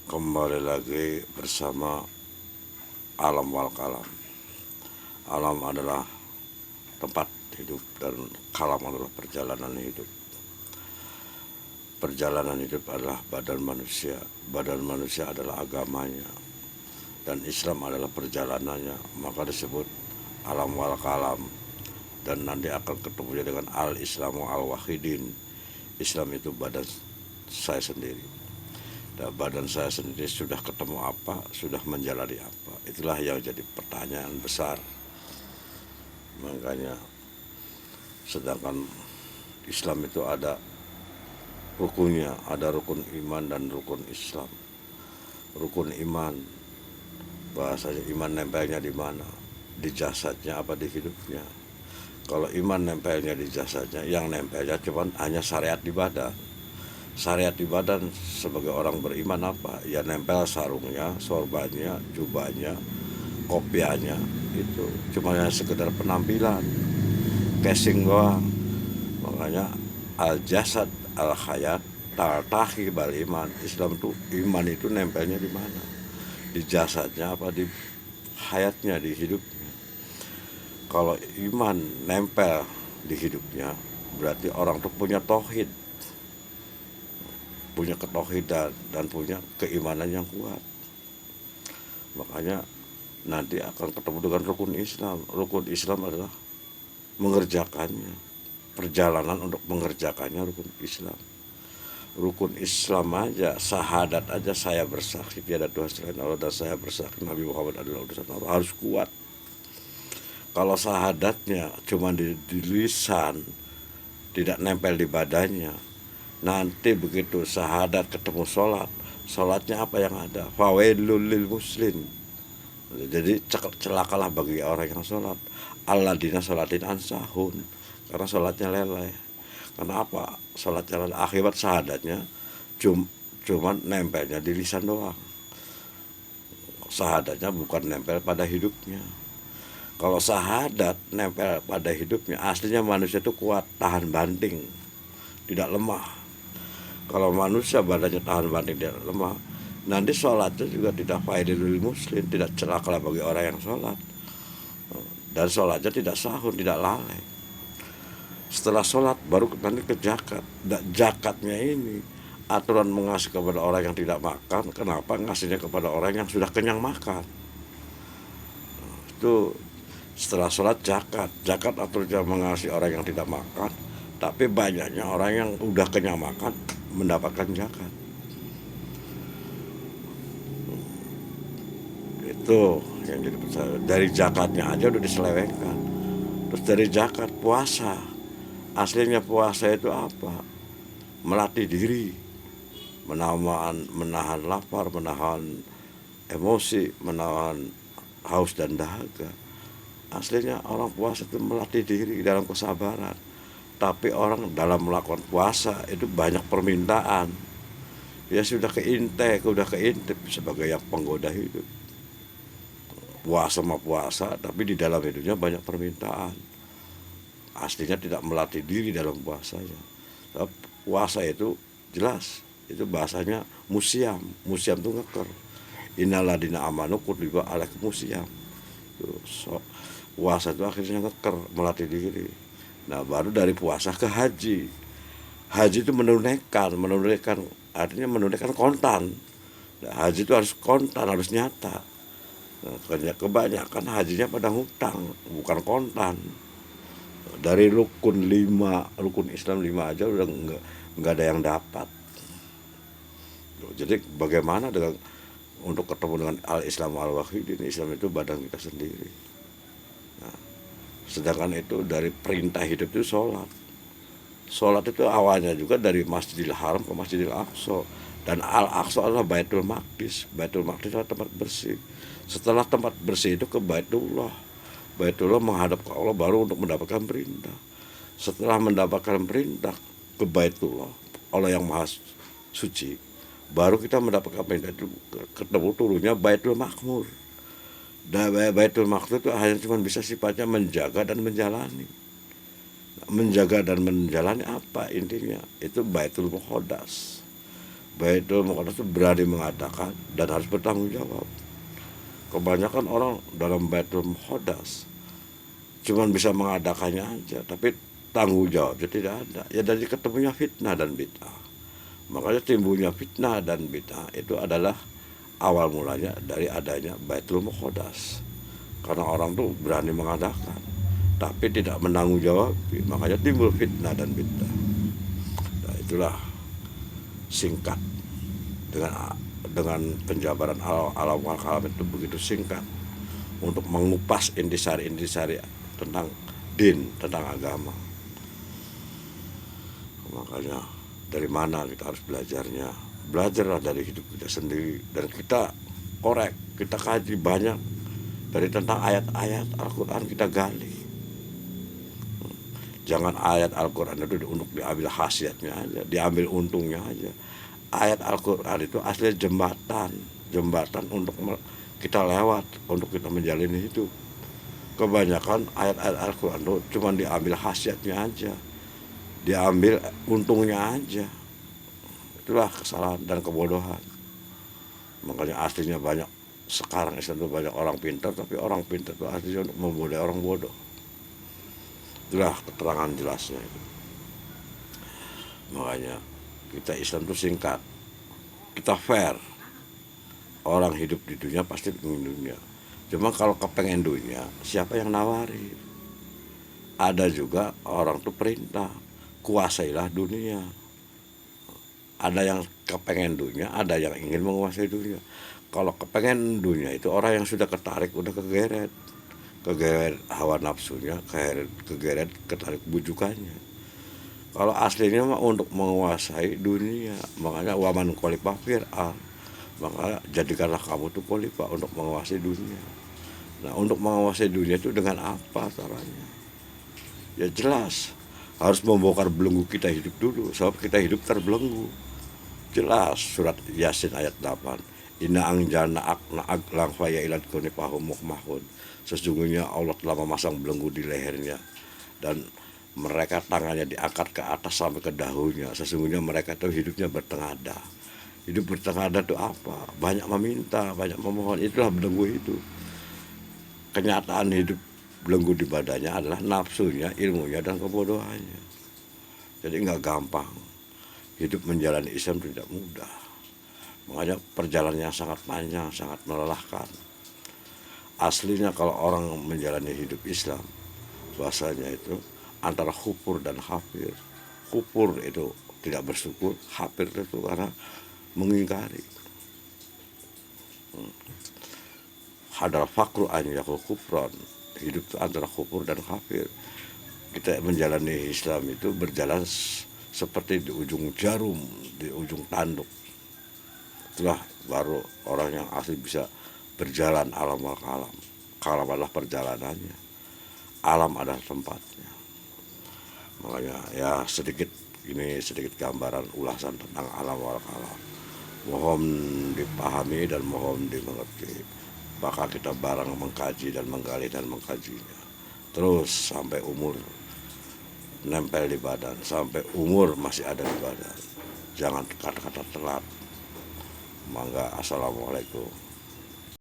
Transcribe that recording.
Kembali lagi bersama alam wal kalam. Alam adalah tempat hidup dan kalam adalah perjalanan hidup. Perjalanan hidup adalah badan manusia. Badan manusia adalah agamanya. Dan Islam adalah perjalanannya. Maka disebut alam wal kalam. Dan nanti akan ketemunya dengan al-Islamu al-wahidin. Islam itu badan saya sendiri. Dan badan saya sendiri sudah ketemu apa, sudah menjalani apa. Itulah yang jadi pertanyaan besar. Makanya sedangkan Islam itu ada rukunnya, ada rukun iman dan rukun Islam. Rukun iman, bahasanya iman nempelnya di mana? Di jasadnya apa di hidupnya? Kalau iman nempelnya di jasadnya, yang nempelnya cuma hanya syariat di badan. Syariat di badan sebagai orang beriman apa? Ya nempel sarungnya, sorbannya, jubahnya, kopiahnya. Itu cuma sekedar penampilan, casing doang. Makanya al jasad al hayat tartahi bal iman. Islam tuh iman itu nempelnya di mana? Di jasadnya apa di hayatnya, di hidupnya. Kalau iman nempel di hidupnya, berarti orang tuh punya tauhid, punya ketauhidan dan punya keimanan yang kuat. Makanya nanti akan ketemu dengan rukun Islam. Rukun Islam adalah mengerjakannya, perjalanan untuk mengerjakannya rukun Islam. Rukun Islam aja, syahadat aja, saya bersaksi tiada Tuhan selain Allah dan saya bersaksi Nabi Muhammad adalah utusan Allah, harus kuat. Kalau syahadatnya cuma di lisan, tidak nempel di badannya, nanti begitu syahadat ketemu sholat, sholatnya apa yang ada? Fawailul lil muslim. Jadi celakalah bagi orang yang sholat. Alladzina sholatin ansahun, karena sholatnya leleh. Karena apa? Sholatnya leleh. Akibat syahadatnya cuman nempelnya di lisan doang. Syahadatnya bukan nempel pada hidupnya. Kalau syahadat nempel pada hidupnya, aslinya manusia itu kuat, tahan banting, tidak lemah. Kalau manusia badannya tahan banting, tidak lemah, nanti sholatnya juga tidak faidilul muslim, tidak celaka bagi orang yang sholat. Dan sholatnya tidak sahun, tidak lalai. Setelah sholat baru nanti ke zakat. Zakatnya ini aturan mengasih kepada orang yang tidak makan. Kenapa ngasihnya kepada orang yang sudah kenyang makan? Itu setelah sholat zakat. Zakat aturannya mengasih orang yang tidak makan, tapi banyaknya orang yang udah kenyang makan mendapatkan zakat. Itu yang jadi percaya. Dari zakatnya aja udah diselewengkan. Terus dari zakat puasa, aslinya puasa itu apa? Melatih diri, menahan lapar, menahan emosi, menahan haus dan dahaga. Aslinya orang puasa itu melatih diri dalam kesabaran. Tapi orang dalam melakukan puasa itu banyak permintaan. Ya sudah keintip sebagai yang penggoda hidup. Puasa sama puasa, tapi di dalam hidupnya banyak permintaan. Aslinya tidak melatih diri dalam puasanya. Tapi puasa itu jelas, itu bahasanya musiam. Musiam itu ngeker. Innaladina amanu kutiba alaikum musiam. Puasa itu akhirnya ngeker, melatih diri. Nah baru dari puasa ke haji. Haji itu menunaikan artinya menunaikan kontan. Nah, haji itu harus kontan, harus nyata. Nah, kebanyakan hajinya pada hutang, bukan kontan. Dari rukun Islam 5 aja udah nggak ada yang dapat. Jadi bagaimana dengan untuk ketemu dengan al-Islam al-wahidin? Islam itu badan kita sendiri. Nah, sedangkan itu dari perintah hidup itu sholat. Sholat itu awalnya juga dari Masjidil Haram ke Masjidil Aqsa. Dan Al-Aqsa adalah Baitul Maqdis. Baitul Maqdis adalah tempat bersih. Setelah tempat bersih itu ke Baitullah. Baitullah menghadap ke Allah baru untuk mendapatkan perintah. Setelah mendapatkan perintah ke Baitullah, Allah yang Maha Suci, baru kita mendapatkan perintah itu ketemu turunnya Baitul Makmur. Dan Baitul Makmur itu hanya cuma bisa sifatnya menjaga dan menjalani. Menjaga dan menjalani apa intinya? Itu Baitul Muqaddas. Baitul Muqaddas itu berani mengadakan dan harus bertanggung jawab. Kebanyakan orang dalam Baitul Muqaddas cuman bisa mengadakannya aja, tapi tanggung jawabnya tidak ada. Ya dari ketemunya fitnah dan bid'ah. Makanya timbulnya fitnah dan bid'ah itu adalah awal mulanya dari adanya Baitul Muqaddas. Karena orang tuh berani mengadakan, tapi tidak menanggung jawab, makanya timbul fitnah dan bid'ah. Nah, itulah singkat dengan penjabaran alam kalam itu begitu singkat untuk mengupas intisari-intisari tentang din, tentang agama. Makanya dari mana kita harus belajarnya? Belajarlah dari hidup kita sendiri, dan kita korek, kita kaji banyak dari tentang ayat-ayat Al-Quran, kita gali. Jangan ayat Al-Quran itu untuk diambil khasiatnya aja, diambil untungnya aja. Ayat Al-Quran itu asli jembatan untuk kita lewat, untuk kita menjalani hidup. Kebanyakan ayat-ayat Al-Quran itu cuma diambil khasiatnya aja, diambil untungnya aja. Itulah kesalahan dan kebodohan. Makanya aslinya banyak sekarang Islam itu banyak orang pintar, tapi orang pintar itu aslinya untuk membodohi orang bodoh. Itulah keterangan jelasnya itu. Makanya kita Islam itu singkat, kita fair. Orang hidup di dunia pasti pengen dunia. Cuma kalau kepengen dunia, siapa yang nawari? Ada juga orang tuh perintah, kuasailah dunia. Ada yang kepengen dunia, ada yang ingin menguasai dunia. Kalau kepengen dunia itu orang yang sudah ketarik, udah kegeret hawa nafsunya, kegeret ketarik bujukannya. Kalau aslinya mah untuk menguasai dunia, makanya waman khalifah fir'al, maka jadikanlah kamu tuh khalifah untuk menguasai dunia. Nah, untuk menguasai dunia itu dengan apa caranya? Ya jelas, harus membongkar belenggu kita hidup dulu, sebab kita hidup terbelenggu. Jelas surat Yasin ayat 8. Inna angjana akna aglang faya ilat kunipahum mukmahun. Sesungguhnya Allah telah memasang belenggu di lehernya, dan mereka tangannya diangkat ke atas sampai ke dahunya. Sesungguhnya mereka itu hidupnya bertengadah. Hidup bertengadah itu apa? Banyak meminta, banyak memohon. Itulah belenggu itu. Kenyataan hidup belenggu di badannya adalah nafsunya, ilmunya, dan kebodohannya. Jadi nggak gampang. Hidup menjalani Islam tidak mudah. Makanya perjalanannya sangat panjang, sangat melelahkan. Aslinya kalau orang menjalani hidup Islam, bahasanya itu antara kufur dan kafir. Kufur itu tidak bersyukur, kafir itu karena mengingkari. Hadal fakru an yakul kufron. Hidup itu antara kufur dan kafir. Kita menjalani Islam itu berjalan seperti di ujung jarum, di ujung tanduk. Itulah baru orang yang asli bisa berjalan alam al-kalam. Kalam adalah perjalanannya, alam adalah tempatnya. Makanya ya sedikit gambaran ulasan tentang alam al-kalam. Mohon dipahami dan mohon dimengerti. Maka kita bareng mengkaji dan menggali dan mengkajinya. Terus sampai umur nempel di badan, sampai umur masih ada di badan. Jangan kata-kata telat. Mangga, assalamualaikum.